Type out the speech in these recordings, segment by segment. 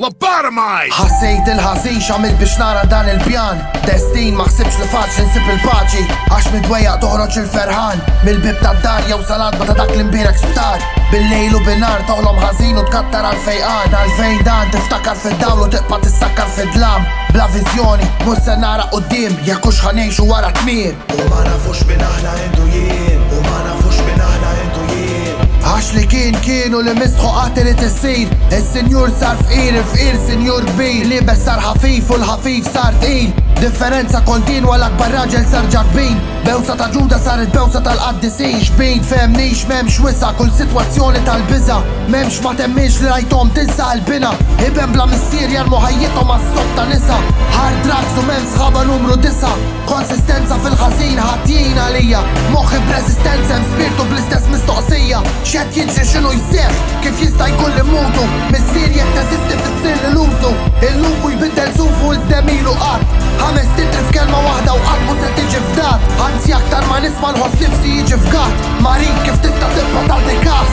Lobotomize! ħassejt il-ħażin x'għamilt biex nara dan il-pjan. Destin ma ħsibx li faċli nsib il-paċi, għax midwejjaq toħroġ il-ferħan mill-bib tad-dar jew saladba ta' dak l-imbierak sptar. Bil-lejl u bin-nar toħlom ħażin u tkattar għal-fejqan. Għalfejn dan tiftakar fid-dawl u tiqpa' tissakkar fid-dlam. Bla viżjoni mhux se nara quddiem jekk hux ħanejxu wara tmiem. U ma nafux min aħna intu jien, u ma nafux min aħna intu jien. Għax li kienu li mistħu qatli tissir. Il-senjur sar fqir, il-fqir senjur kbir. Li sar ħafif u l-ħafif sar tqil. Differenza kontinwa l-akbar raġel sar ġarbin. Bewsa ta' ġuda saret bewsa tal-qaddisin. Xbin femnix memx wissa kull situazzjoni tal-biza. Memx ma temmix li rajtom tinsa l-bina. Iben bla missier jarmu ħajjithom għas-sob ta' nisa. Hard drugs u mem sħaba numru 9. Konsistenza fil-ħażin ħatjin għalija. Moħħi b'resistenza spirtu bl-istess mistoqsija. X'qed jiġri x'inhu jseħħ, kif jista' jkun li mutu. Missier jekk teżisti fis-sir l-użu. Il-lupu jbiddel sufu iż-demilu qatt. Ħames titri f'kelma waħda u qatt mhux se tiġi fdat. Anzi aktar ma nisma' nħoss nifsi jiġi f'gatt. Marit kif tista' tibqa' tagħti każ.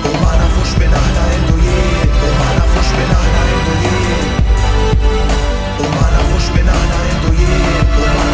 U ma nafux min aħna intu jien, u ma nafux min aħna intu jien. U ma nafux min aħna intu jien, u ma